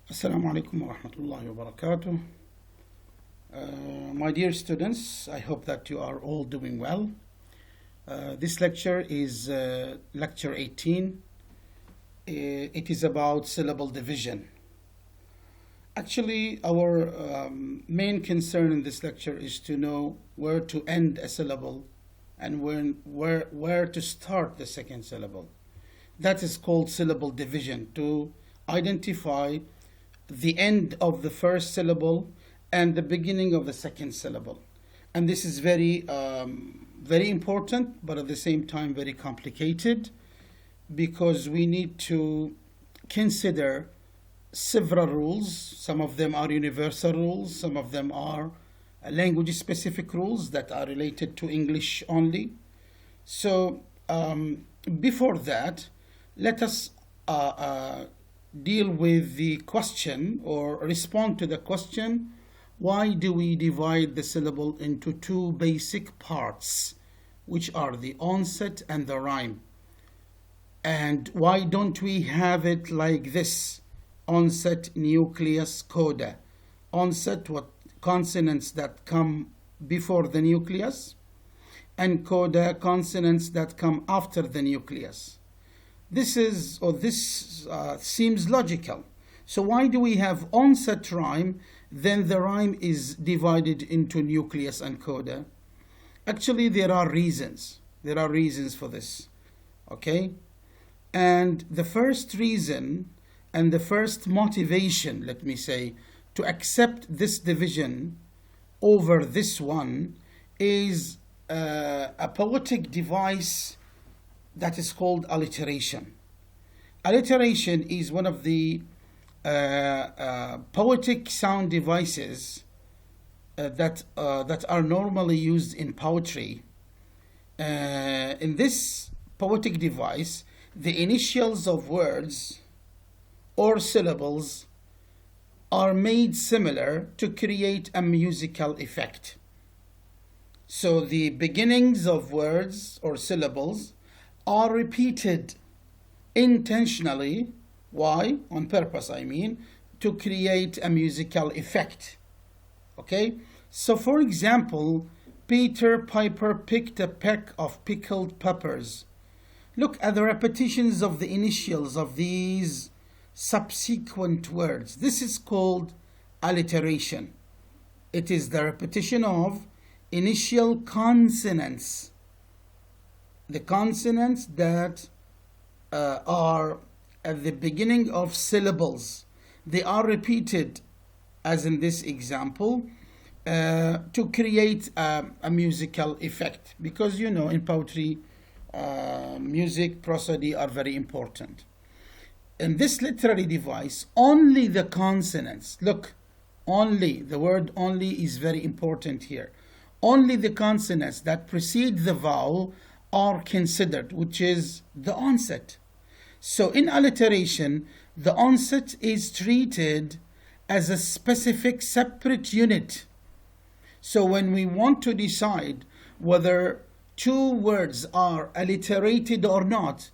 Assalamu alaikum wa rahmatullahi wa barakatuh. My dear students, I hope that you are all doing well. This lecture is lecture 18. It is about syllable division. Actually, our main concern in this lecture is to know where to end a syllable and where to start the second syllable. That is called syllable division, to identify the end of the first syllable and the beginning of the second syllable. And this is very important, but at the same time very complicated, because we need to consider several rules. Some of them are universal rules, some of them are language specific rules that are related to English only. So before that, let us deal with the question, or respond to the question, why do we divide the syllable into two basic parts, which are the onset and the rhyme? And why don't we have it like this: onset, nucleus, coda? Onset, what consonants that come before the nucleus, and coda, consonants that come after the nucleus. This seems logical. So why do we have onset rhyme, then the rhyme is divided into nucleus and coda? Actually, there are reasons. There are reasons for this. Okay? And the first reason and the first motivation, let me say, to accept this division over this one is a poetic device that is called alliteration. Alliteration is one of the poetic sound devices that are normally used in poetry. In this poetic device, the initials of words or syllables are made similar to create a musical effect. So the beginnings of words or syllables are repeated intentionally. Why? On purpose, I mean, to create a musical effect. Okay? So for example, Peter Piper picked a peck of pickled peppers. Look at the repetitions of the initials of these subsequent words. This is called alliteration. It is the repetition of initial consonants. The consonants that are at the beginning of syllables, they are repeated, as in this example, to create a musical effect. Because you know, in poetry, music, prosody are very important. In this literary device, only the consonants, look, only, the word only is very important here. Only the consonants that precede the vowel are considered, which is the onset. So in alliteration, the onset is treated as a specific separate unit. So when we want to decide whether two words are alliterated or not,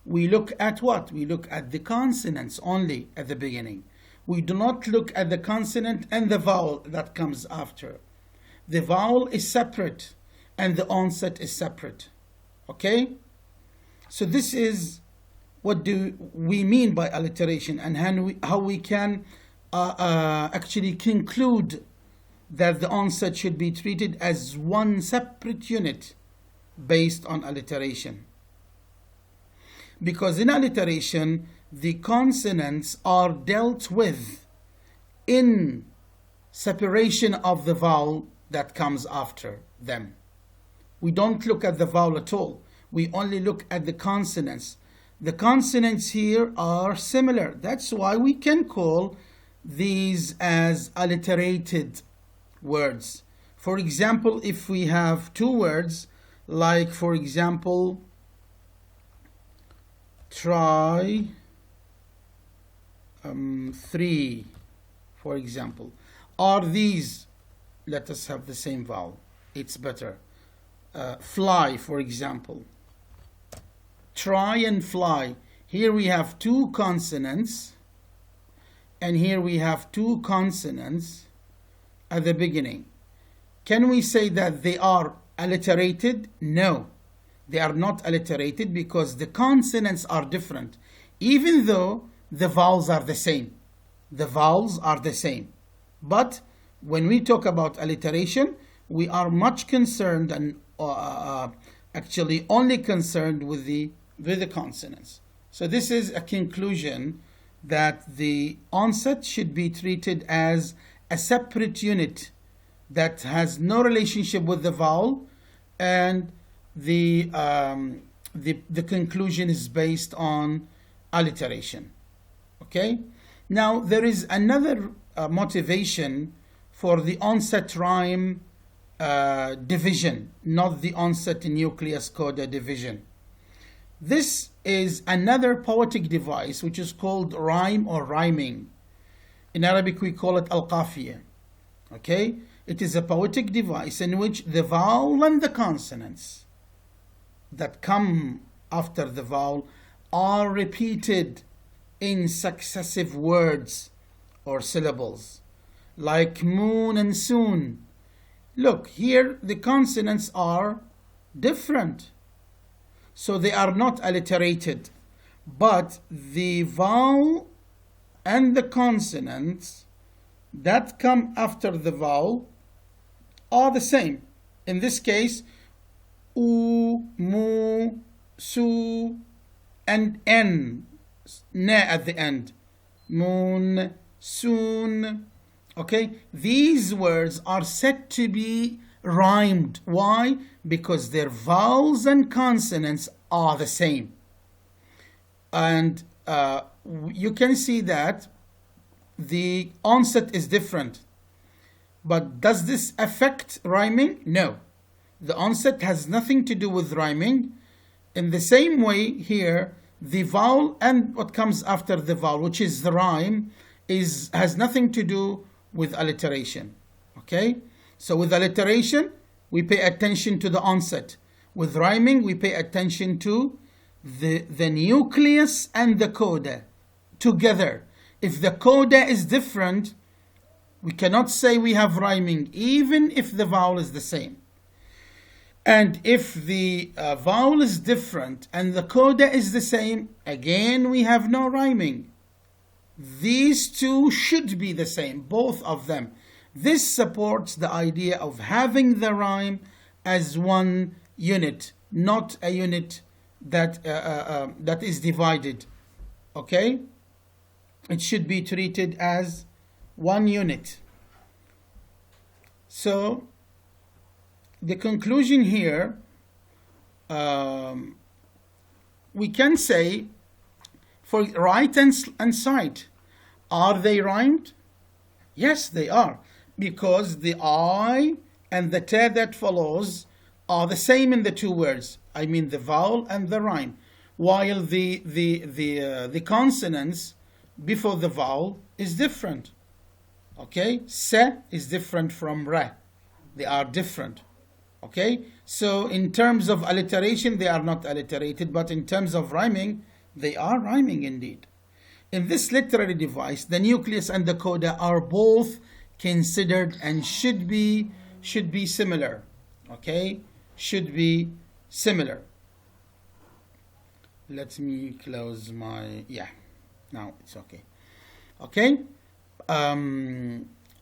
we look at what? We look at the consonants only at the beginning. We do not look at the consonant and the vowel that comes after. The vowel is separate and the onset is separate. Okay? So this is what do we mean by alliteration, and how we can actually conclude that the onset should be treated as one separate unit based on alliteration. Because in alliteration, the consonants are dealt with in separation of the vowel that comes after them. We don't look at the vowel at all. We only look at the consonants. The consonants here are similar. That's why we can call these as alliterated words. For example, if we have two words, like for example, try, 3, for example, are these, let us have the same vowel, it's better. Fly, for example, try and fly. Here we have two consonants and here we have two consonants at the beginning. Can we say that they are alliterated? No, they are not alliterated because the consonants are different, even though the vowels are the same. The vowels are the same. But when we talk about alliteration, we are much concerned and actually only concerned with the consonants. So this is a conclusion that the onset should be treated as a separate unit that has no relationship with the vowel, and the conclusion is based on alliteration. Okay? Now there is another motivation for the onset rhyme division, not the onset nucleus coda division. This is another poetic device which is called rhyme or rhyming. In Arabic we call it al-qafiyah. Okay? It is a poetic device in which the vowel and the consonants that come after the vowel are repeated in successive words or syllables, like moon and soon. Look, here the consonants are different, so they are not alliterated, but the vowel and the consonants that come after the vowel are the same. In this case, u, mu, su, and n, na at the end. Moon, soon. Okay, these words are said to be rhymed. Why? Because their vowels and consonants are the same. And you can see that the onset is different. But does this affect rhyming? No. The onset has nothing to do with rhyming. In the same way here, the vowel and what comes after the vowel, which is the rhyme, has nothing to do with alliteration. Okay? So with alliteration, we pay attention to the onset. With rhyming, we pay attention to the nucleus and the coda together. If the coda is different, we cannot say we have rhyming, even if the vowel is the same. And if the vowel is different and the coda is the same, again we have no rhyming. These two should be the same, both of them. This supports the idea of having the rhyme as one unit, not a unit that is divided. Okay? It should be treated as one unit. So the conclusion here, we can say for right and sight, are they rhymed? Yes, they are, because the I and the T that follows are the same in the two words. I mean the vowel and the rhyme, while the consonants before the vowel is different. Okay, se is different from re. They are different. Okay, so in terms of alliteration, they are not alliterated, but in terms of rhyming, they are rhyming indeed. In this literary device, the nucleus and the coda are both considered and should be similar. Okay, should be similar. Let me close my, now it's okay. Okay,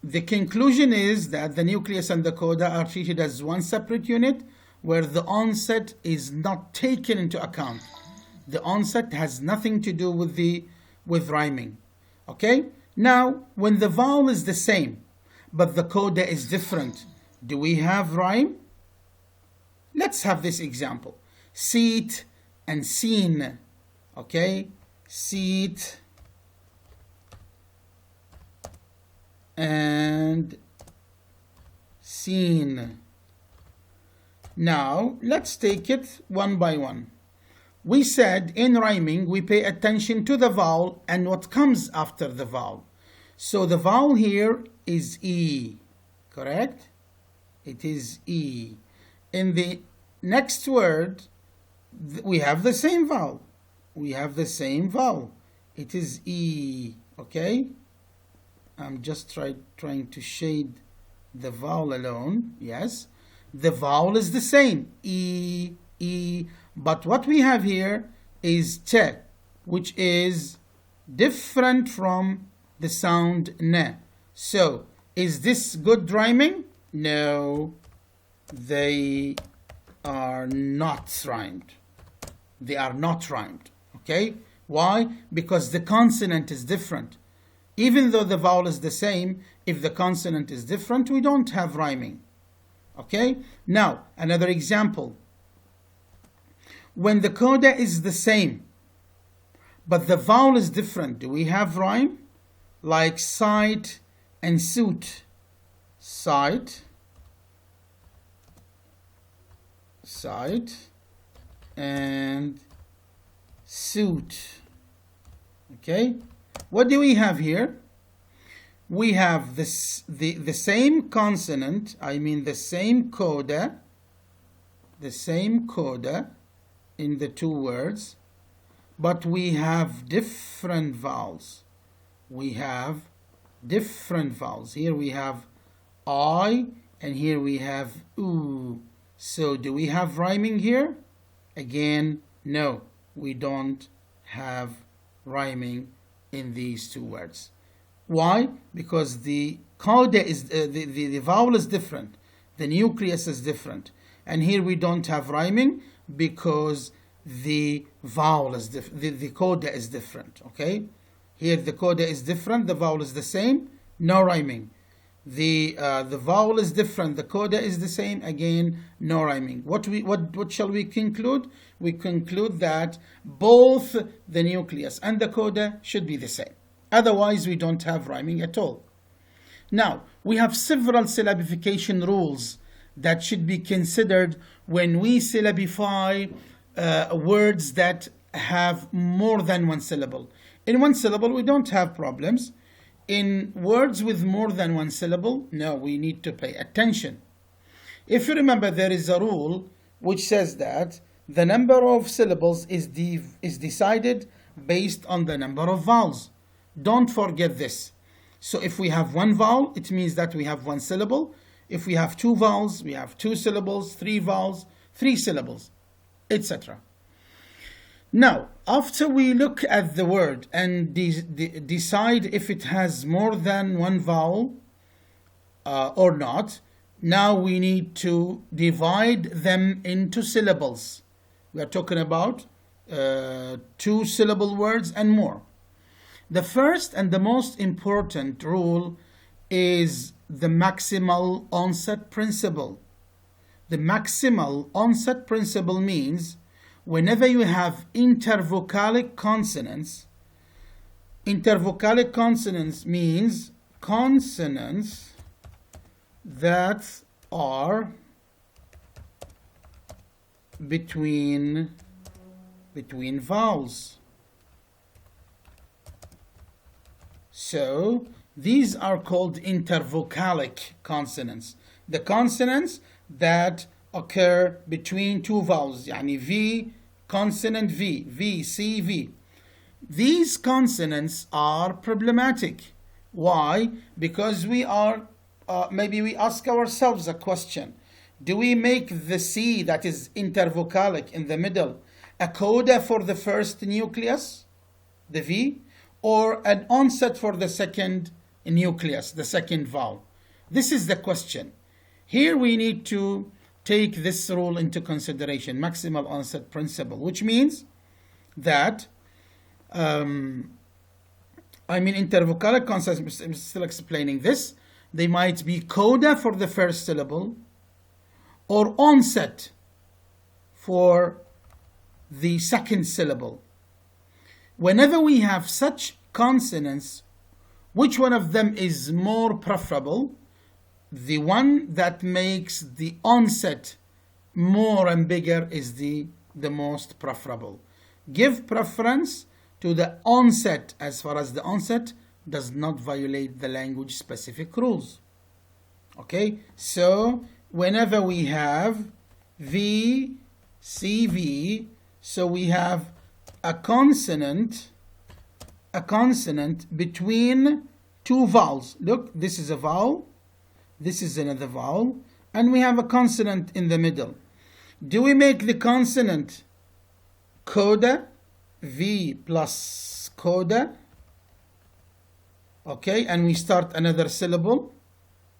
the conclusion is that the nucleus and the coda are treated as one separate unit where the onset is not taken into account. The onset has nothing to do with rhyming. Okay? Now, when the vowel is the same, but the coda is different, do we have rhyme? Let's have this example. Seat and seen. Okay? Seat and seen. Now, let's take it one by one. We said in rhyming, we pay attention to the vowel and what comes after the vowel. So the vowel here is E, correct? It is E. In the next word, we have the same vowel. We have the same vowel. It is E, okay? I'm just trying to shade the vowel alone. Yes, the vowel is the same, E, E, but what we have here is T, which is different from the sound N. So, is this good rhyming? No, they are not rhymed. They are not rhymed. Okay? Why? Because the consonant is different. Even though the vowel is the same, if the consonant is different, we don't have rhyming. Okay? Now, another example. When the coda is the same, but the vowel is different, do we have rhyme? Like sight and suit. Sight, sight, and suit. Okay? What do we have here? We have the same consonant, I mean the same coda in the two words, but we have different vowels. We have different vowels. Here we have I, and here we have oo. So do we have rhyming here? Again, no, we don't have rhyming in these two words. Why? Because the coda is the vowel is different, the nucleus is different, and here we don't have rhyming because the vowel is the coda is different. Okay, here the coda is different, the vowel is the same, no rhyming. The vowel is different, the coda is the same, again no rhyming. What shall we conclude? We conclude that both the nucleus and the coda should be the same. Otherwise, we don't have rhyming at all. Now, we have several syllabification rules that should be considered when we syllabify words that have more than one syllable. In one syllable, we don't have problems. In words with more than one syllable, no, we need to pay attention. If you remember, there is a rule which says that the number of syllables is decided based on the number of vowels. Don't forget this. So if we have one vowel, it means that we have one syllable. If we have two vowels, we have two syllables, three vowels, three syllables, etc. Now, after we look at the word and decide if it has more than one vowel or not, now we need to divide them into syllables. We are talking about two syllable words and more. The first and the most important rule is the maximal onset principle. The maximal onset principle means whenever you have intervocalic consonants means consonants that are between vowels. So these are called intervocalic consonants. The consonants that occur between two vowels, يعني V, consonant V, V, C, V. These consonants are problematic. Why? Because we are, maybe we ask ourselves a question. Do we make the C that is intervocalic in the middle a coda for the first nucleus, the V, or an onset for the second nucleus, the second vowel? This is the question. Here we need to take this rule into consideration, maximal onset principle, which means that, intervocalic consonants, I'm still explaining this, they might be coda for the first syllable or onset for the second syllable. Whenever we have such consonants, which one of them is more preferable? The one that makes the onset more and bigger is the most preferable. Give preference to the onset as far as the onset does not violate the language specific rules. Okay, so whenever we have V, CV, so we have a consonant between two vowels. Look, this is a vowel, this is another vowel, and we have a consonant in the middle. Do we make the consonant coda, V plus coda? Okay, and we start another syllable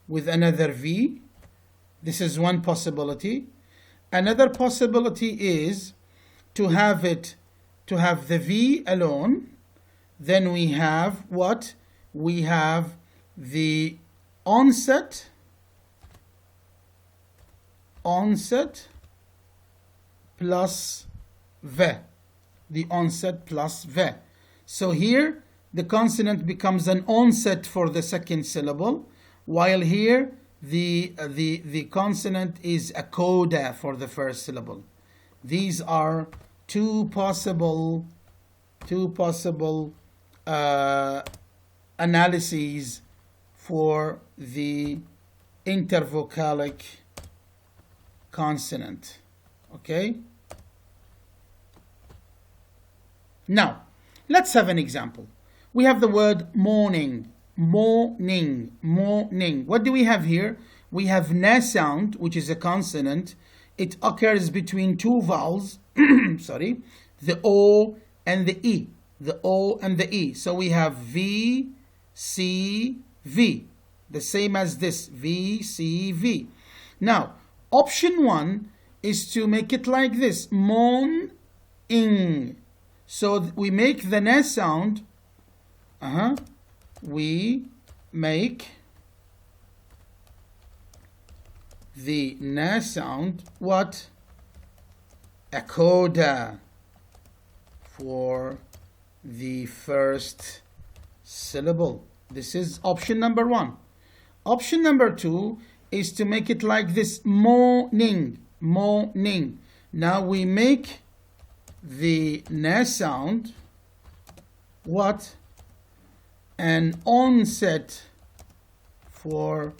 with another V. This is one possibility. Another possibility is to have the V alone. Then we have what? We have the onset plus V. The onset plus V. So here the consonant becomes an onset for the second syllable, while here the consonant is a coda for the first syllable. These are two possible analyses for the intervocalic consonant. Okay? Now, let's have an example. We have the word morning, morning, morning. What do we have here? We have na sound, which is a consonant. It occurs between two vowels, sorry, the O and the E. The O and the E. So we have V, C, V. The same as this, V, C, V. Now, option 1 is to make it like this, morning. So we make the na sound, we make the na sound what? A coda for the first syllable. This is option number 1. Option number 2 is to make it like this, morning, morning. Now we make the na sound what? An onset for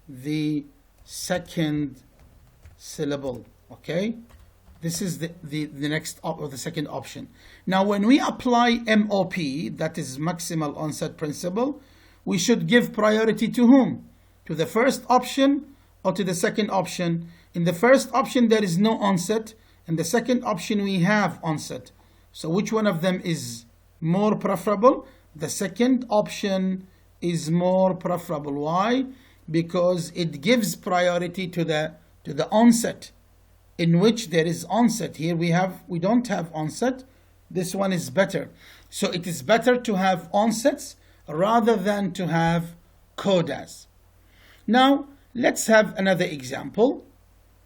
the second syllable. Okay, this is the next or the second option. Now when we apply MOP, that is maximal onset principle, we should give priority to whom? To the first option or to the second option? In the first option there is no onset. In the second option we have onset. So which one of them is more preferable? The second option is more preferable. Why? Because it gives priority to the onset, in which there is onset. Here we don't have onset. This one is better. So it is better to have onsets rather than to have codas. Now let's have another example.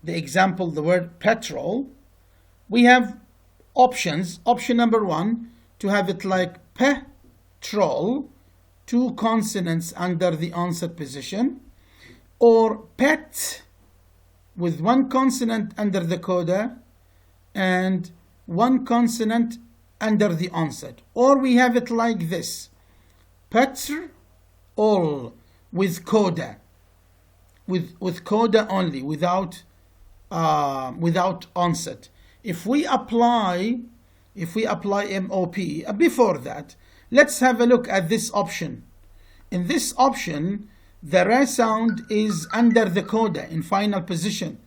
The example, the word petrol. We have options. Option number 1, to have it like petrol, two consonants under the onset position, or pet with one consonant under the coda and one consonant under the onset. Or we have it like this, petrol with coda, with coda only, without onset. If we apply MOP, before that, let's have a look at this option. In this option, the ra sound is under the coda in final position,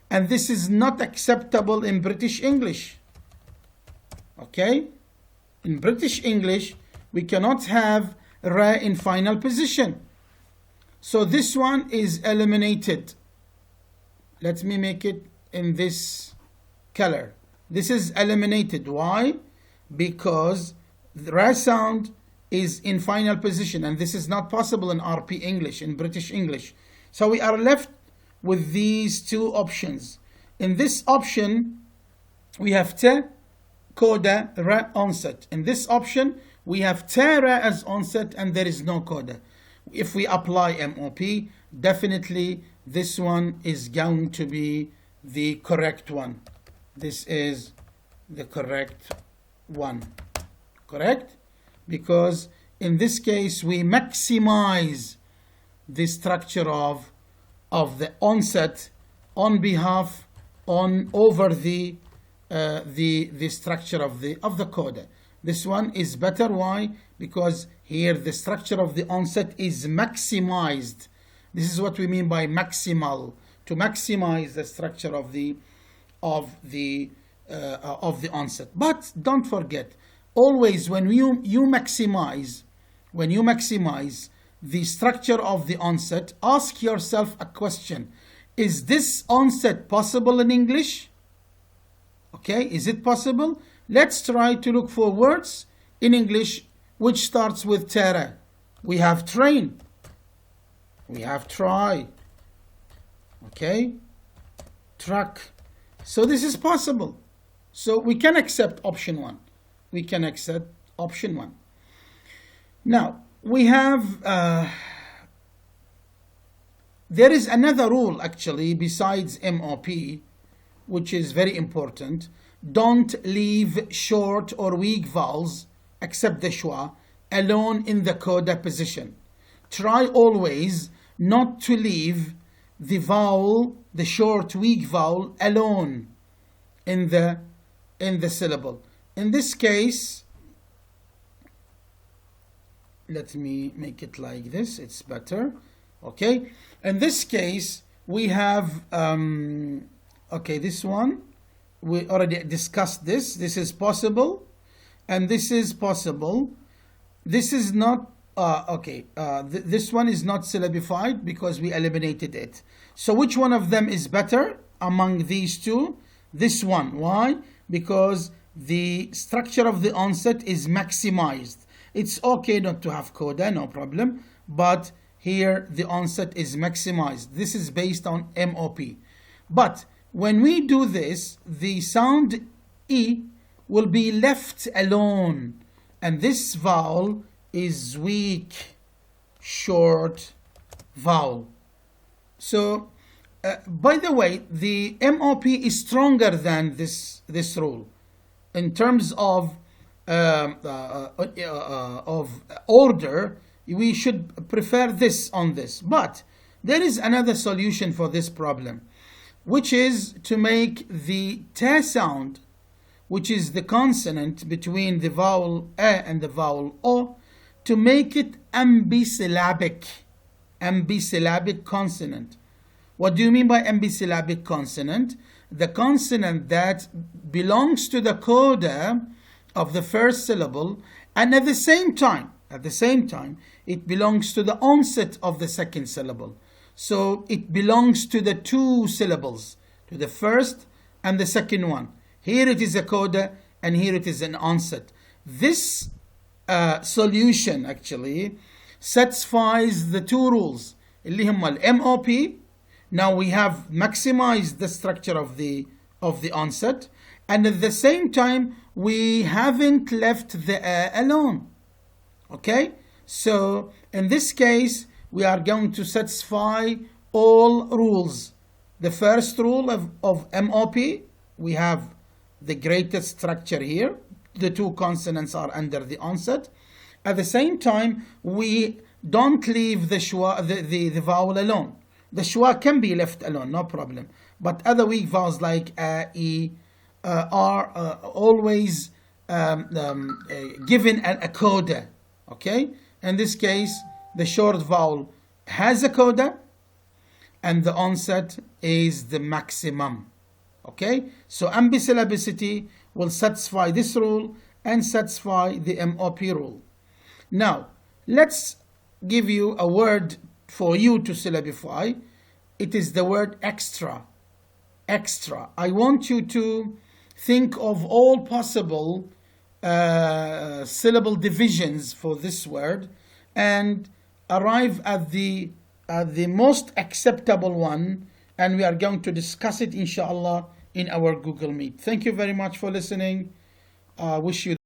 and this is not acceptable in British English. Okay? In British English, we cannot have ra in final position. So this one is eliminated. Let me make it in this color. This is eliminated. Why? Because the ra sound is in final position, and this is not possible in RP English, in British English. So we are left with these two options. In this option, we have te, coda, ra, onset. In this option, we have te, ra as onset, and there is no coda. If we apply MOP, definitely this one is going to be the correct one. This is the correct one. Correct? Because in this case we maximize the structure of the onset on behalf over the structure of the coda. This one is better. Why? because here the structure of the onset is maximized. This is what we mean by maximal, to maximize the structure of the onset. But don't forget, always when you maximize the structure of the onset, ask yourself a question: is this onset possible in English? Okay, is it possible? Let's try to look for words in English which starts with tara. We have train, we have try, okay, truck. So this is possible. So we can accept option 1. We can accept option 1. Now, we have, there is another rule actually besides MOP, which is very important. Don't leave short or weak vowels, except the schwa, alone in the coda position. Try always not to leave the vowel, the short weak vowel, alone in the syllable. In this case, let me make it like this, it's better. Okay, in this case we have okay, this one we already discussed. This is possible, and this is possible. This is not this one is not syllabified because we eliminated it. So which one of them is better among these two? This one. Why? Because the structure of the onset is maximized. It's okay not to have coda, no problem, but here the onset is maximized. This is based on MOP. But when we do this, the sound E will be left alone, and this vowel is weak, short vowel. So, by the way, the MOP is stronger than this rule in terms of order. We should prefer this on this. But there is another solution for this problem, which is to make the ta sound, which is the consonant between the vowel a and the vowel o, to make it ambisyllabic consonant. What do you mean by ambisyllabic consonant? The consonant that belongs to the coda of the first syllable, and at the same time, it belongs to the onset of the second syllable. So it belongs to the two syllables, to the first and the second one. Here it is a coda, and here it is an onset. This solution actually satisfies the two rules, اللي هم MOP. Now we have maximized the structure of the onset, and at the same time we haven't left the alone. Okay, so in this case we are going to satisfy all rules. The first rule of MOP, we have the greatest structure here. The two consonants are under the onset. At the same time, we don't leave the schwa, the vowel alone. The schwa can be left alone, no problem. But other weak vowels like a, e are always given a coda. Okay? In this case, the short vowel has a coda, and the onset is the maximum. Okay? So ambisyllabicity will satisfy this rule and satisfy the MOP rule. Now, let's give you a word for you to syllabify. It is the word extra. Extra. I want you to think of all possible syllable divisions for this word and arrive at the most acceptable one, and we are going to discuss it inshallah in our Google Meet. Thank you very much for listening. Wish you the